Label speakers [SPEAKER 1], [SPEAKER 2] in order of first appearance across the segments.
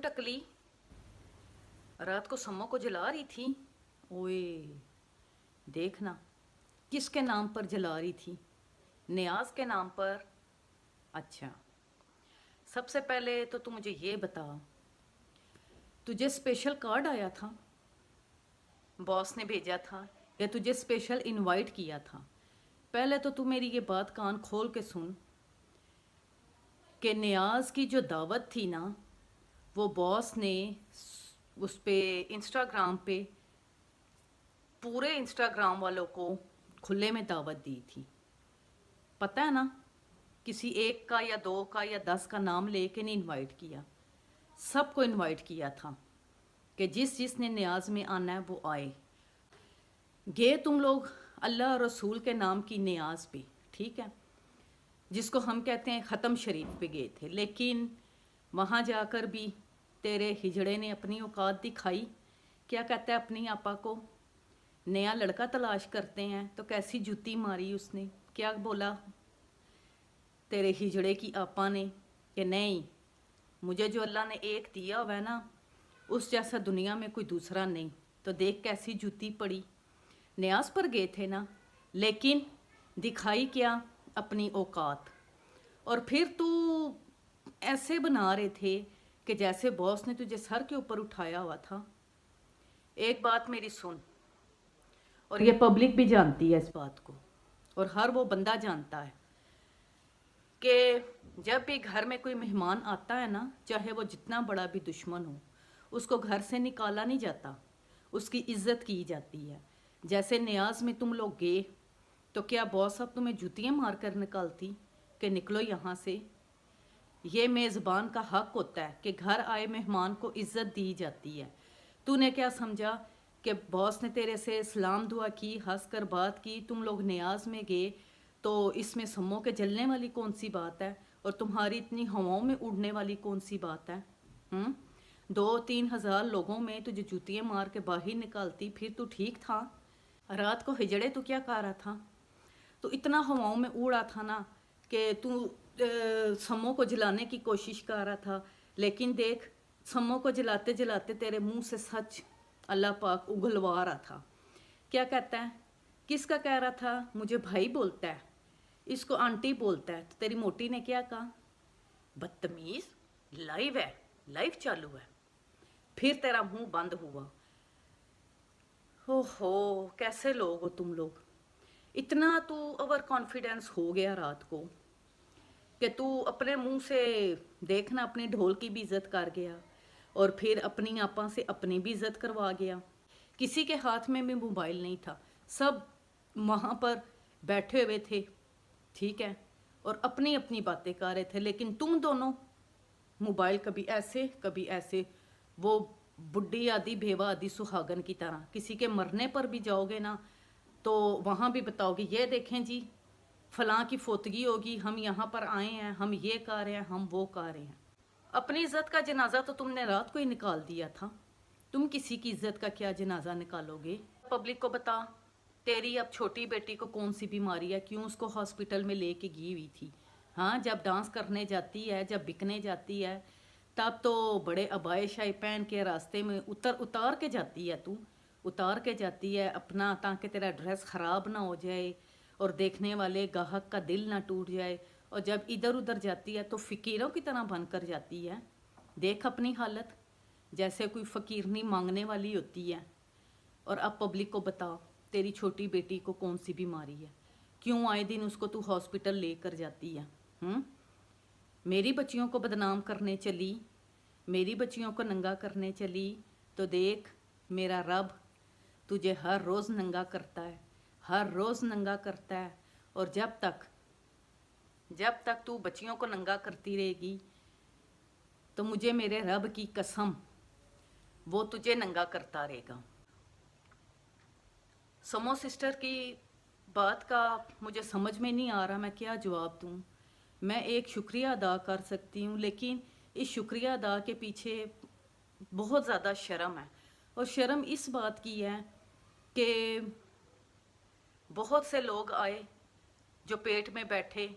[SPEAKER 1] टकली, रात को सम्मो को जला रही थी। ओए देखना, किसके नाम पर जला रही थी? नियाज के नाम पर। अच्छा, सबसे पहले तो तू मुझे ये बता, तुझे स्पेशल कार्ड आया था, बॉस ने भेजा था, या तुझे स्पेशल इनवाइट किया था? पहले तो तू मेरी ये बात कान खोल के सुन कि नियाज की जो दावत थी ना, वो बॉस ने उस पे इंस्टाग्राम पे पूरे इंस्टाग्राम वालों को खुले में दावत दी थी। पता है ना, किसी एक का या दो का या 10 का नाम लेके नहीं इनवाइट किया, सबको इनवाइट किया था कि जिसने नियाज में आना है वो आए। गए तुम लोग अल्लाह और रसूल के नाम की नियाज पे, ठीक है, जिसको हम कहते हैं ख़त्म शरीफ पे गए थे, लेकिन वहाँ जाकर भी तेरे हिजड़े ने अपनी औकात दिखाई। क्या कहता है अपनी आपा को? नया लड़का तलाश करते हैं, तो कैसी जूती मारी उसने। क्या बोला तेरे हिजड़े की आपा ने कि नहीं, मुझे जो अल्लाह ने एक दिया हुआ है ना, उस जैसा दुनिया में कोई दूसरा नहीं। तो देख कैसी जूती पड़ी। नियाज पर गए थे ना, लेकिन दिखाई क्या? अपनी औकात। और फिर तू ऐसे बना रहे थे कि जैसे बॉस ने तुझे सर के ऊपर उठाया हुआ था। एक बात मेरी सुन, और ये पब्लिक भी जानती है इस बात को, और हर वो बंदा जानता है कि जब भी घर में कोई मेहमान आता है ना, चाहे वो जितना बड़ा भी दुश्मन हो, उसको घर से निकाला नहीं जाता, उसकी इज्जत की जाती है। जैसे नियाज में तुम लोग गए, तो क्या बॉस अब तुम्हें जूतियाँ मार कर निकालती कि निकलो यहाँ से? ये मेज़बान का हक होता है कि घर आए मेहमान को इज्जत दी जाती है। तूने क्या समझा कि बॉस ने तेरे से सलाम दुआ की, हंस कर बात की, तुम लोग नियाज में गए, तो इसमें सम्मो के जलने वाली कौन सी बात है? और तुम्हारी इतनी हवाओं में उड़ने वाली कौन सी बात है? 2-3 हज़ार लोगों में तुझे जूतियाँ मार के बाहर निकालती, फिर तू ठीक था? रात को हिजड़े तू क्या कर रहा था? तो इतना हवाओं में उड़ा था ना कि तू सम्मो को जलाने की कोशिश कर रहा था, लेकिन देख, सम्मो को जलाते जलाते तेरे मुंह से सच अल्लाह पाक उगलवा रहा था। क्या कहता है? किसका कह रहा था? मुझे भाई बोलता है, इसको आंटी बोलता है। तो तेरी मोटी ने क्या कहा? बदतमीज, लाइव है, लाइव चालू है। फिर तेरा मुंह बंद हुआ। ओहो, कैसे लोग हो तुम लोग। इतना तू ओवर कॉन्फिडेंस हो गया रात को कि तू अपने मुंह से देखना अपने ढोल की भी इज्जत कर गया, और फिर अपनी आपा से अपनी भी इज्जत करवा गया। किसी के हाथ में भी मोबाइल नहीं था, सब वहाँ पर बैठे हुए थे, ठीक है, और अपनी अपनी बातें कर रहे थे। लेकिन तुम दोनों मोबाइल कभी ऐसे कभी ऐसे, वो बुढ़ी आदि भेवा आदि सुहागन की तरह। किसी के मरने पर भी जाओगे ना, तो वहाँ भी बताओगे ये देखें जी, फलां की फोतगी होगी, हम यहाँ पर आए हैं, हम ये कर रहे हैं, हम वो कर रहे हैं। अपनी इज्जत का जनाजा तो तुमने रात को ही निकाल दिया था, तुम किसी की इज्जत का क्या जनाजा निकालोगे? पब्लिक को बता, तेरी अब छोटी बेटी को कौन सी बीमारी है, क्यों उसको हॉस्पिटल में लेके गई हुई थी? हाँ, जब डांस करने जाती है, जब बिकने जाती है, तब तो बड़े अबाए शाही पहन के रास्ते में उतार के जाती है। तू उतार के जाती है अपना, ताकि तेरा ड्रेस ख़राब ना हो जाए और देखने वाले गाहक का दिल ना टूट जाए। और जब इधर उधर जाती है तो फ़कीरों की तरह बन कर जाती है। देख अपनी हालत, जैसे कोई फ़कीरनी मांगने वाली होती है। और अब पब्लिक को बताओ, तेरी छोटी बेटी को कौन सी बीमारी है, क्यों आए दिन उसको तू हॉस्पिटल लेकर जाती है? मेरी बच्चियों को बदनाम करने चली, मेरी बच्चियों को नंगा करने चली, तो देख मेरा रब तुझे हर रोज़ नंगा करता है, हर रोज़ नंगा करता है। और जब तक तू बच्चियों को नंगा करती रहेगी, तो मुझे मेरे रब की कसम, वो तुझे नंगा करता रहेगा। समो सिस्टर की बात का मुझे समझ में नहीं आ रहा मैं क्या जवाब दूँ। मैं एक शुक्रिया अदा कर सकती हूँ, लेकिन इस शुक्रिया अदा के पीछे बहुत ज़्यादा शर्म है। और शर्म इस बात की है कि बहुत से लोग आए जो पेट में बैठे,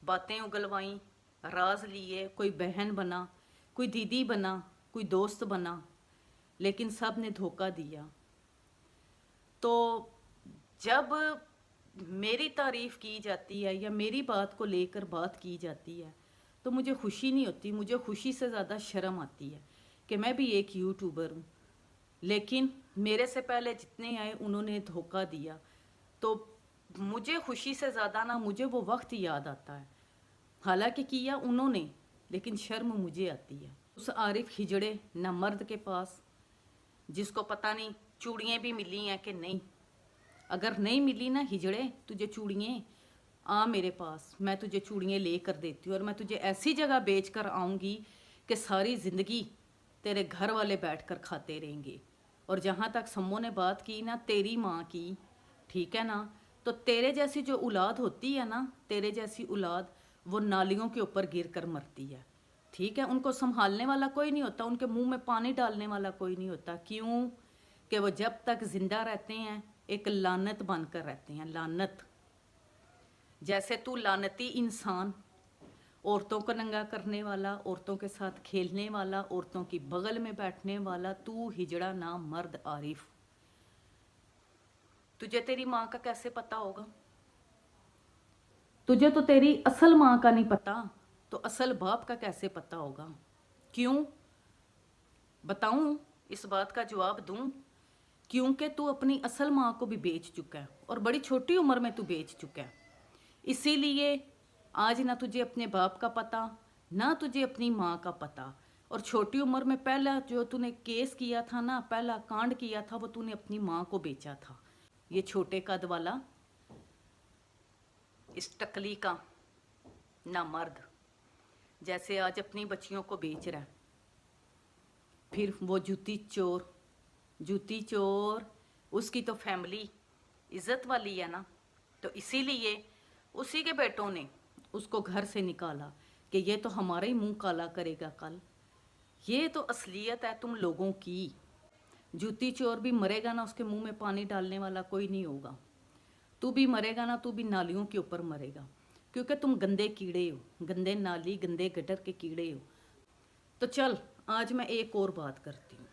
[SPEAKER 1] बातें उगलवाईं, राज लिए, कोई बहन बना, कोई दीदी बना, कोई दोस्त बना, लेकिन सब ने धोखा दिया। तो जब मेरी तारीफ़ की जाती है या मेरी बात को लेकर बात की जाती है तो मुझे खुशी नहीं होती, मुझे खुशी से ज़्यादा शर्म आती है कि मैं भी एक यूट्यूबर हूँ, लेकिन मेरे से पहले जितने आए उन्होंने धोखा दिया। तो मुझे खुशी से ज़्यादा ना मुझे वो वक्त याद आता है, हालांकि किया उन्होंने, लेकिन शर्म मुझे आती है। उस आरिफ हिजड़े ना मर्द के पास, जिसको पता नहीं चूड़ियाँ भी मिली हैं कि नहीं। अगर नहीं मिली ना हिजड़े तुझे चूड़ियाँ, आ मेरे पास, मैं तुझे चूड़ियाँ ले कर देती हूँ और मैं तुझे ऐसी जगह बेच कर आऊँगी कि सारी ज़िंदगी तेरे घर वाले बैठ कर खाते रहेंगे। और जहाँ तक सम्मो ने बात की ना तेरी माँ की, ठीक है ना, तो तेरे जैसी जो औलाद होती है ना, तेरे जैसी औलाद वो नालियों के ऊपर गिर कर मरती है, ठीक है। उनको संभालने वाला कोई नहीं होता, उनके मुंह में पानी डालने वाला कोई नहीं होता। क्यों? कि वो जब तक जिंदा रहते हैं एक लानत बनकर रहते हैं, लानत। जैसे तू लानती इंसान, औरतों को नंगा करने वाला, औरतों के साथ खेलने वाला, औरतों की बगल में बैठने वाला, तू हिजड़ा ना मर्द आरिफ, तुझे तेरी माँ का कैसे पता होगा? तुझे तो तेरी असल माँ का नहीं पता, तो असल बाप का कैसे पता होगा? क्यों? बताऊं, इस बात का जवाब दूं? क्योंकि तू अपनी असल माँ को भी बेच चुका है और बड़ी छोटी उम्र में तू बेच चुका है। इसीलिए आज ना तुझे अपने बाप का पता, ना तुझे अपनी माँ का पता। और छोटी उम्र में पहला जो तूने केस किया था ना, पहला कांड किया था, वो तूने अपनी माँ को बेचा था। ये छोटे कद वाला, इस टकली का ना मर्द, जैसे आज अपनी बच्चियों को बेच रहा है। फिर वो जूती चोर, जूती चोर, उसकी तो फैमिली इज्जत वाली है ना, तो इसीलिए उसी के बेटों ने उसको घर से निकाला कि ये तो हमारा ही मुंह काला करेगा कल। ये तो असलियत है तुम लोगों की। जूती चोर भी मरेगा ना, उसके मुंह में पानी डालने वाला कोई नहीं होगा। तू भी मरेगा ना, तू भी नालियों के ऊपर मरेगा, क्योंकि तुम गंदे कीड़े हो, गंदे नाली, गंदे गटर के कीड़े हो। तो चल आज मैं एक और बात करती हूँ।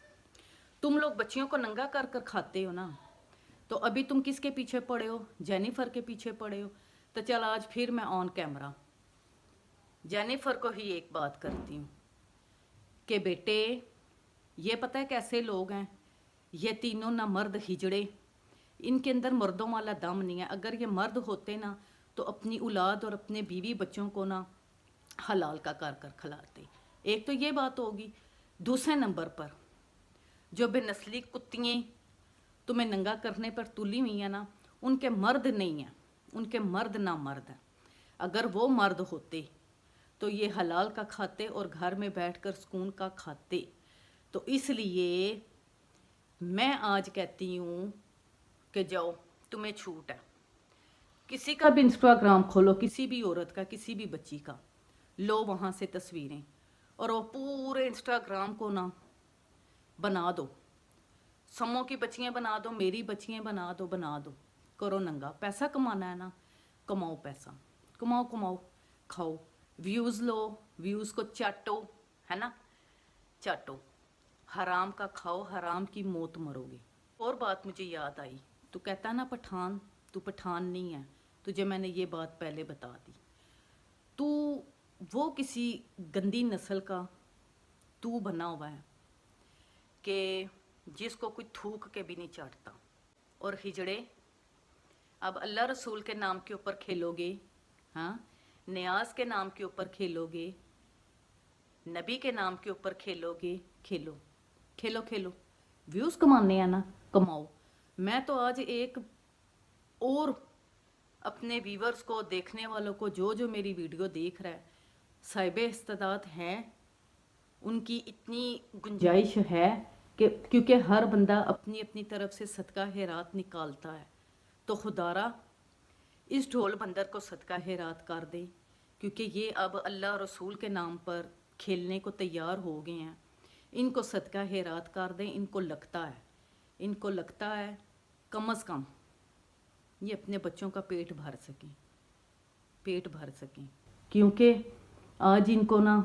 [SPEAKER 1] तुम लोग बच्चियों को नंगा कर कर खाते हो ना, तो अभी तुम किसके पीछे पड़े हो? जेनिफर के पीछे पड़े हो। तो चल आज फिर मैं ऑन कैमरा जेनिफर को ही एक बात करती हूँ कि बेटे, ये पता है कैसे लोग हैं ये तीनों ना मर्द हिजड़े, इनके अंदर मर्दों वाला दम नहीं है। अगर ये मर्द होते ना तो अपनी औलाद और अपने बीवी बच्चों को ना हलाल का कर कर खिलाते। एक तो ये बात होगी। दूसरे नंबर पर जो बेनस्ली कुत्तियाँ तुम्हें नंगा करने पर तुली हुई हैं ना, उनके मर्द नहीं हैं, उनके मर्द ना मर्द हैं। अगर वो मर्द होते तो ये हलाल का खाते और घर में बैठकर सुकून का खाते। तो इसलिए मैं आज कहती हूँ कि जाओ, तुम्हें छूट है। किसी का भी इंस्टाग्राम खोलो, किसी भी औरत का, किसी भी बच्ची का, लो वहाँ से तस्वीरें और वो पूरे इंस्टाग्राम को ना बना दो। समों की बच्चियाँ बना दो, मेरी बच्चियाँ बना दो, बना दो, करो नंगा। पैसा कमाना है ना, कमाओ पैसा, कमाओ कमाओ, खाओ, व्यूज़ लो, व्यूज़ को चाटो, है ना, चाटो, हराम का खाओ, हराम की मौत मरोगे। और बात मुझे याद आई, तू कहता ना पठान, तू पठान नहीं है, तुझे मैंने ये बात पहले बता दी। तू वो किसी गंदी नस्ल का तू बना हुआ है कि जिसको कोई थूक के भी नहीं चाटता। और हिजड़े, अब अल्लाह रसूल के नाम के ऊपर खेलोगे, हाँ, न्याज के नाम के ऊपर खेलोगे, नबी के नाम के ऊपर खेलोगे, खेलो खेलो खेलो, व्यूज़ कमाने हैं ना, कमाओ। मैं तो आज एक और अपने व्यूवर्स को, देखने वालों को, जो जो मेरी वीडियो देख रहा है, साहिब इस्तेदाद हैं, उनकी इतनी गुंजाइश है कि क्योंकि हर बंदा अपनी अपनी तरफ से सदका खैरात निकालता है, तो खुदारा इस ढोल बंदर को सदका खैरात कर दे, क्योंकि ये अब अल्लाह रसूल के नाम पर खेलने को तैयार हो गए हैं। इनको सदका खैरात कर दें। इनको लगता है कम से कम ये अपने बच्चों का पेट भर सकें, क्योंकि आज इनको ना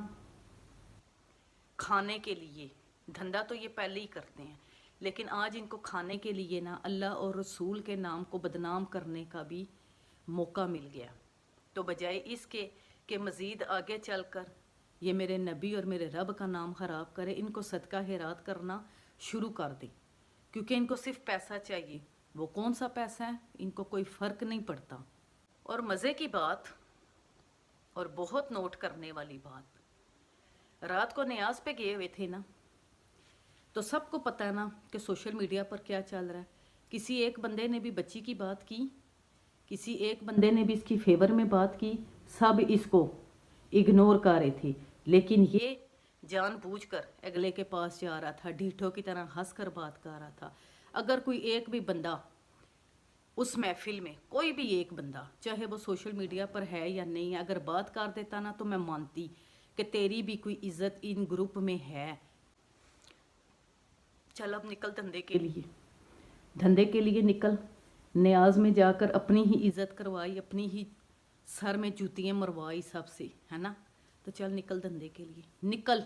[SPEAKER 1] खाने के लिए دھندا تو یہ پہلے ہی کرتے ہیں، لیکن آج ان کو کھانے کے لیے نا اللہ اور رسول کے نام کو بدنام کرنے کا بھی موقع مل گیا۔ تو بجائے اس کے کہ مزید آگے چل کر یہ میرے نبی اور میرے رب کا نام خراب کرے، ان کو صدقہ خیرات کرنا شروع کر دیں، کیونکہ ان کو صرف پیسہ چاہیے۔ وہ کون سا پیسہ ہے، ان کو کوئی فرق نہیں پڑتا۔ اور مزے کی بات اور بہت نوٹ کرنے والی بات، رات کو نیاز پہ گئے ہوئے تھے نا، تو سب کو پتہ ہے نا کہ سوشل میڈیا پر کیا چل رہا ہے۔ کسی ایک بندے نے بھی بچی کی بات کی، کسی ایک بندے نے بھی اس کی فیور میں بات کی، سب اس کو اگنور کر رہے تھے، لیکن یہ جان بوجھ کر اگلے کے پاس جا رہا تھا، ڈھیٹوں کی طرح ہنس کر بات کر رہا تھا۔ اگر کوئی ایک بھی بندہ اس محفل میں، کوئی بھی ایک بندہ، چاہے وہ سوشل میڈیا پر ہے یا نہیں، اگر بات کر دیتا نا تو میں مانتی کہ تیری بھی کوئی عزت ان گروپ میں ہے۔ چل اب نکل دھندے کے لیے، دھندے کے لیے نکل۔ نیاز میں جا کر اپنی ہی عزت کروائی، اپنی ہی سر میں جوتیاں مروائی سب سے، ہے نا؟ تو چل نکل دھندے کے لیے، نکل۔